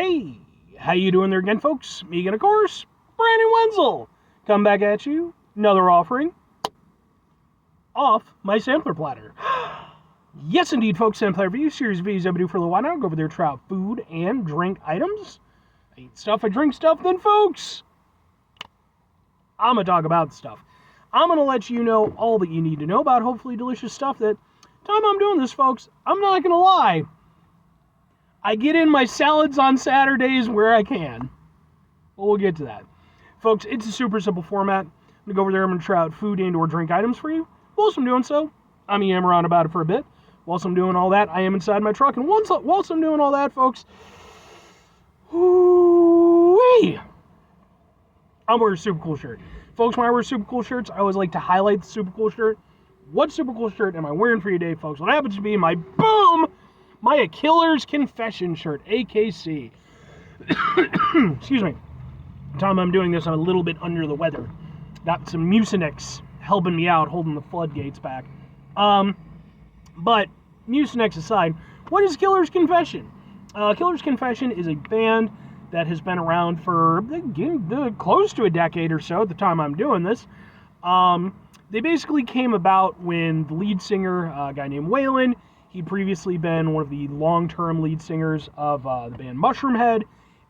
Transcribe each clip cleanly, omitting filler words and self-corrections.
Hey, how you doing there again, folks? Me again, of course, Brandon Wenzel. Come back at you, another offering off my sampler platter. Yes, indeed, folks, sampler review series of videos I do for a little while now. Go over there, try out food and drink items. I eat stuff, I drink stuff, then, folks, I'm going to talk about stuff. I'm going to let you know all that you need to know about hopefully delicious stuff that, time I'm doing this, folks, I'm not going to lie, I get in my salads on Saturdays where I can. But we'll get to that. Folks, it's a super simple format. I'm going to go over there, I'm going to try out food and or drink items for you. Whilst I'm doing so, I'm going to yammer on about it for a bit. Whilst I'm doing all that, I am inside my truck. And whilst I'm doing all that, folks, whoo-wee, I'm wearing a super cool shirt. Folks, when I wear super cool shirts, I always like to highlight the super cool shirt. What super cool shirt am I wearing for you today, folks? What happens to be my my A Killer's Confession shirt, AKC. Excuse me. The time I'm doing this, I'm a little bit under the weather. Got some Mucinex helping me out, holding the floodgates back. But Mucinex aside, what is Killer's Confession? Killer's Confession is a band that has been around for close to a decade or so at the time I'm doing this. They basically came about when the lead singer, a guy named Waylon, he'd previously been one of the long-term lead singers of the band Mushroomhead,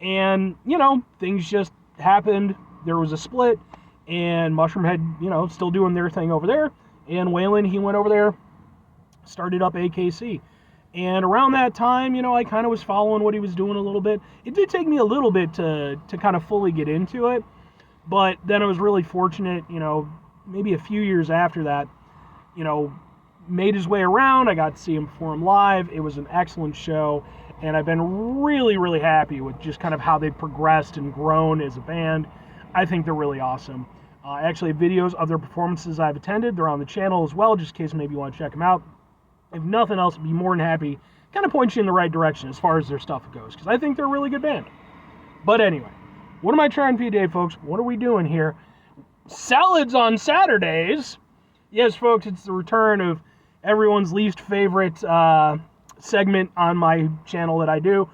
and, you know, things just happened. There was a split, and Mushroomhead, you know, still doing their thing over there, and Waylon, he went over there, started up AKC. And around that time, you know, I kind of was following what he was doing a little bit. It did take me a little bit to kind of fully get into it, but then I was really fortunate, you know, maybe a few years after that, you know, made his way around. I got to see him perform live. It was an excellent show, and I've been really, really happy with just kind of how they've progressed and grown as a band. I think they're really awesome. I actually have videos of their performances I've attended. They're on the channel as well, just in case maybe you want to check them out. If nothing else, I'd be more than happy kind of point you in the right direction as far as their stuff goes, because I think they're a really good band. But anyway, what am I trying for you today, folks? What are we doing here? Salads on Saturdays. Yes, folks, it's the return of everyone's least favorite segment on my channel that I do,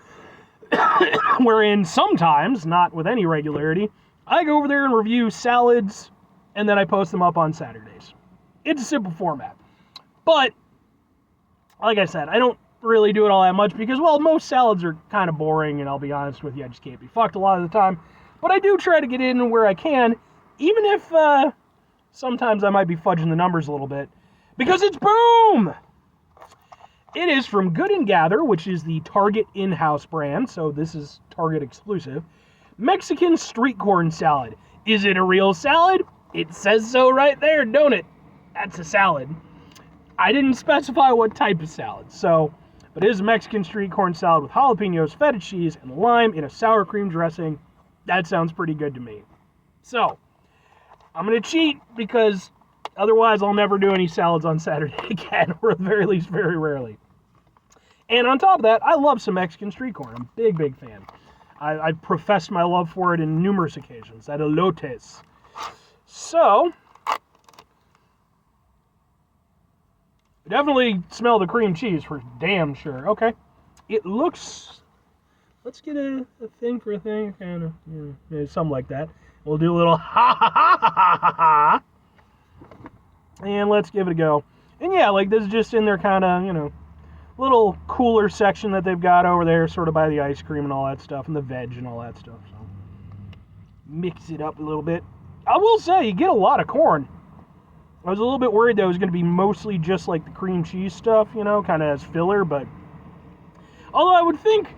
wherein sometimes, not with any regularity, I go over there and review salads, and then I post them up on Saturdays. It's a simple format. But, like I said, I don't really do it all that much because, well, most salads are kind of boring, and I'll be honest with you, I just can't be fucked a lot of the time. But I do try to get in where I can, even if sometimes I might be fudging the numbers a little bit, because it's boom! It is from Good & Gather, which is the Target in-house brand, so this is Target exclusive. Mexican street corn salad. Is it a real salad? It says so right there, don't it? That's a salad. I didn't specify what type of salad, so, but it is a Mexican street corn salad with jalapenos, feta cheese, and lime in a sour cream dressing. That sounds pretty good to me. So, I'm going to cheat because otherwise I'll never do any salads on Saturday again, or at the very least, very rarely. And on top of that, I love some Mexican street corn. I'm a big, big fan. I've professed my love for it in numerous occasions, at elotes. So, I definitely smell the cream cheese for damn sure. Okay. It looks, let's get a thing for a thing, kind of, something like that. We'll do a little ha ha ha ha ha ha. And let's give it a go. And yeah, like this is just in their kind of, you know, little cooler section that they've got over there, sort of by the ice cream and all that stuff, and the veg and all that stuff. So mix it up a little bit. I will say, you get a lot of corn. I was a little bit worried that it was going to be mostly just like the cream cheese stuff, you know, kind of as filler, but although I would think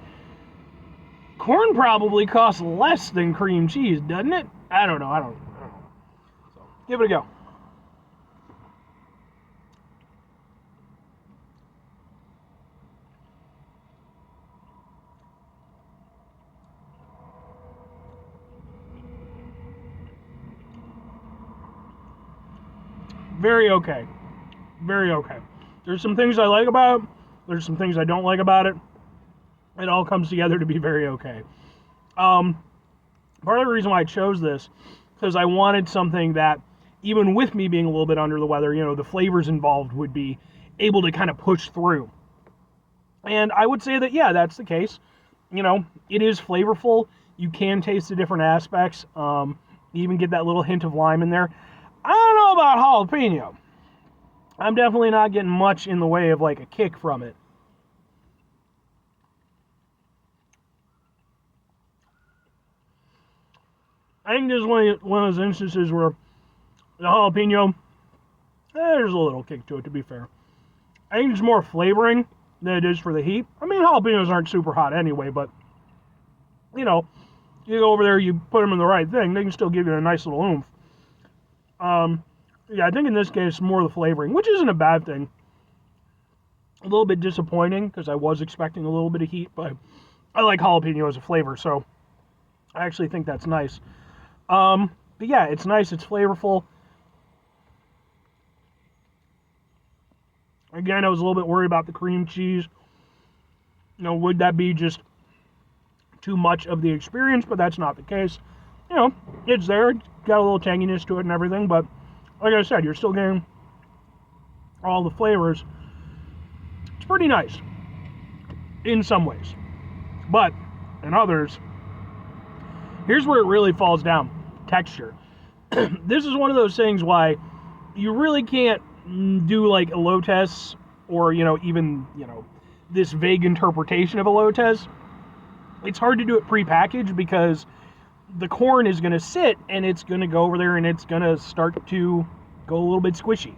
corn probably costs less than cream cheese, doesn't it? I don't know. So, give it a go. Very okay. Very okay. There's some things I like about it. There's some things I don't like about it. It all comes together to be very okay. Part of the reason why I chose this, because I wanted something that, even with me being a little bit under the weather, you know, the flavors involved would be able to kind of push through. And I would say that, yeah, that's the case. you know, it is flavorful. You can taste the different aspects. You even get that little hint of lime in there. I don't know about jalapeno. I'm definitely not getting much in the way of like a kick from it. I think this is one of those instances where the jalapeno, there's a little kick to it, to be fair. I think it's more flavoring than it is for the heat. I mean, jalapenos aren't super hot anyway, but, you know, you go over there, you put them in the right thing, they can still give you a nice little oomph. Yeah, I think in this case, more the flavoring, which isn't a bad thing. A little bit disappointing, because I was expecting a little bit of heat, but I like jalapeno as a flavor, so I actually think that's nice. But yeah, it's nice, it's flavorful. Again, I was a little bit worried about the cream cheese. You know, would that be just too much of the experience? But that's not the case. You know, it's there, it's got a little tanginess to it and everything, but like I said, you're still getting all the flavors. It's pretty nice in some ways, but in others, here's where it really falls down: texture. This is one of those things why you really can't do like elotes or, you know, even, you know, this vague interpretation of elotes. It's hard to do it pre-packaged because the corn is going to sit and it's going to go over there and it's going to start to go a little bit squishy.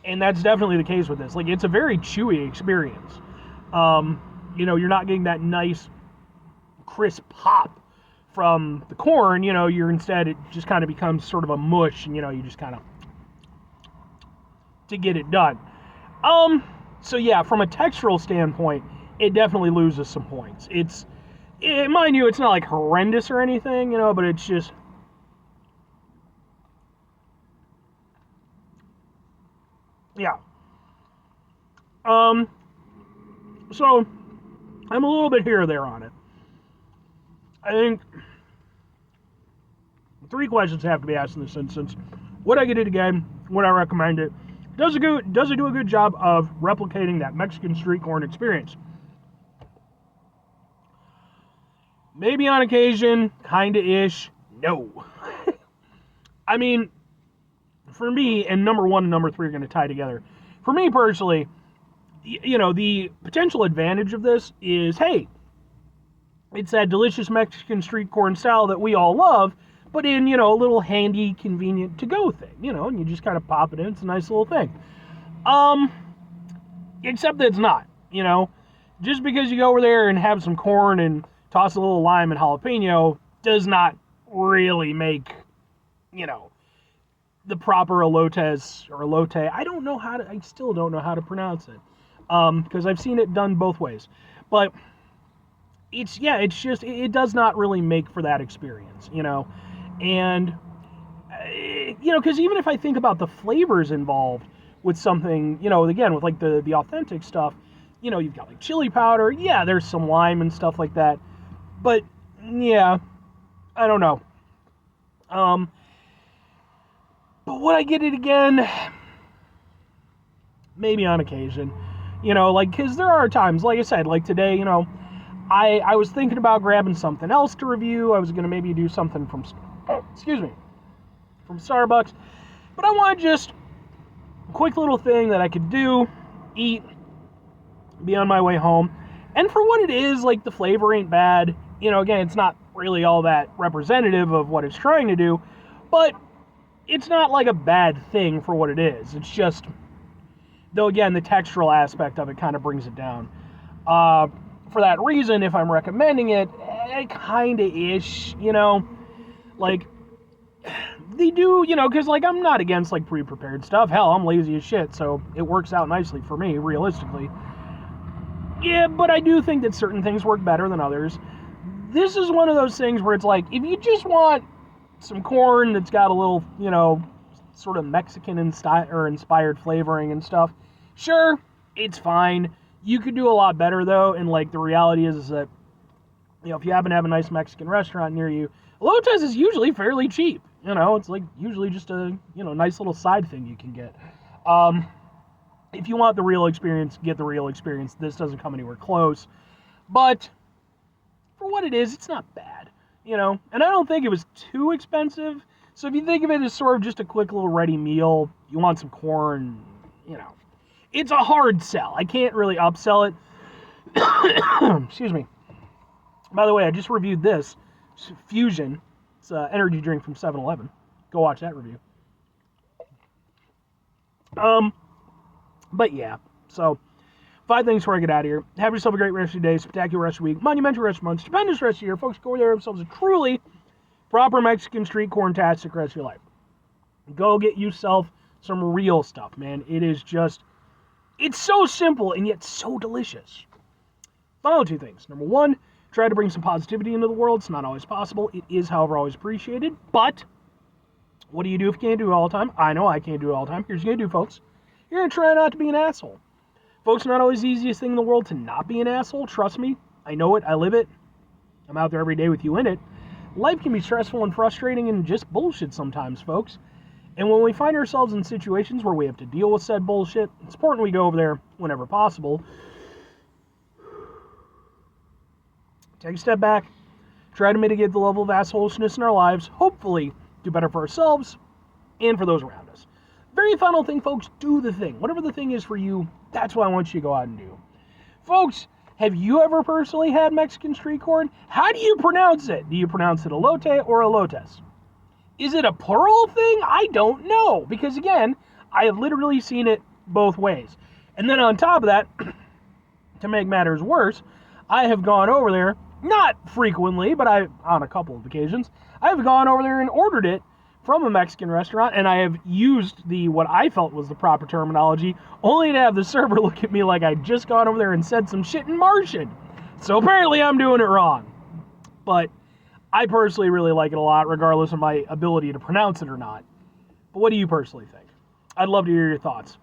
And that's definitely the case with this. Like, it's a very chewy experience. You know, you're not getting that nice crisp pop from the corn. You know, you're instead, it just kind of becomes sort of a mush, and, you know, you just kind of to get it done. So yeah, from a textural standpoint, it definitely loses some points. Mind you, it's not like horrendous or anything, you know, but it's just, yeah. So I'm a little bit here or there on it. I think 3 questions have to be asked in this instance. Would I get it again? Would I recommend it? Does it do a good job of replicating that Mexican street corn experience? Maybe on occasion, kinda-ish. No. I mean, for me, and number 1 and number 3 are going to tie together. For me personally, you know, the potential advantage of this is, hey, it's that delicious Mexican street corn style that we all love, but in, you know, a little handy, convenient to-go thing, you know, and you just kind of pop it in. It's a nice little thing. Except that it's not, you know. Just because you go over there and have some corn and toss a little lime and jalapeno does not really make, you know, the proper elotes or elote. I still don't know how to pronounce it, because I've seen it done both ways. But it does not really make for that experience, you know. And, you know, because even if I think about the flavors involved with something, you know, again, with like the authentic stuff, you know, you've got like chili powder, yeah, there's some lime and stuff like that. But, yeah, I don't know. But would I get it again? Maybe on occasion. You know, like, because there are times, like I said, like today, you know, I was thinking about grabbing something else to review. I was going to maybe do something from Starbucks. But I want just a quick little thing that I could do, eat, be on my way home. And for what it is, like, the flavor ain't bad. You know, again, it's not really all that representative of what it's trying to do. But it's not like a bad thing for what it is. It's just, though, again, the textural aspect of it kind of brings it down. For that reason, if I'm recommending it, kinda-ish, you know, like, they do, you know, because, like, I'm not against, like, pre-prepared stuff. Hell, I'm lazy as shit, so it works out nicely for me, realistically. Yeah, but I do think that certain things work better than others. This is one of those things where it's like, if you just want some corn that's got a little, you know, sort of Mexican inspired flavoring and stuff, sure, it's fine. You could do a lot better, though, and, like, the reality is that, you know, if you happen to have a nice Mexican restaurant near you, elotes is usually fairly cheap. You know, it's, like, usually just a, you know, nice little side thing you can get. If you want the real experience, get the real experience. This doesn't come anywhere close. But, for what it is, it's not bad, you know? And I don't think it was too expensive. So if you think of it as sort of just a quick little ready meal, you want some corn, you know, it's a hard sell. I can't really upsell it. Excuse me. By the way, I just reviewed this Fusion. It's an energy drink from 7-Eleven. Go watch that review. But yeah, so 5 things before I get out of here. Have yourself a great rest of your day, spectacular rest of the week, monumental rest of the month, stupendous rest of the year. Folks, go over there and have themselves a truly proper Mexican street corn-tastic rest of your life. Go get yourself some real stuff, man. It is just, it's so simple and yet so delicious. Final 2 things. Number 1, try to bring some positivity into the world. It's not always possible. It is, however, always appreciated. But what do you do if you can't do it all the time? I know I can't do it all the time. Here's what you're going to do, folks. You're going to try not to be an asshole. Folks, not always the easiest thing in the world to not be an asshole. Trust me. I know it. I live it. I'm out there every day with you in it. Life can be stressful and frustrating and just bullshit sometimes, folks. And when we find ourselves in situations where we have to deal with said bullshit, it's important we go over there whenever possible. Take a step back. Try to mitigate the level of assholishness in our lives. Hopefully, do better for ourselves and for those around us. Very final thing, folks, do the thing. Whatever the thing is for you, that's what I want you to go out and do. Folks, have you ever personally had Mexican street corn? How do you pronounce it? Do you pronounce it elote or elotes? Is it a plural thing? I don't know. Because again, I have literally seen it both ways. And then on top of that, to make matters worse, I have gone over there, not frequently, but on a couple of occasions, I have gone over there and ordered it from a Mexican restaurant, and I have used what I felt was the proper terminology, only to have the server look at me like I'd just gone over there and said some shit in Martian. So apparently I'm doing it wrong. But I personally really like it a lot, regardless of my ability to pronounce it or not. But what do you personally think? I'd love to hear your thoughts.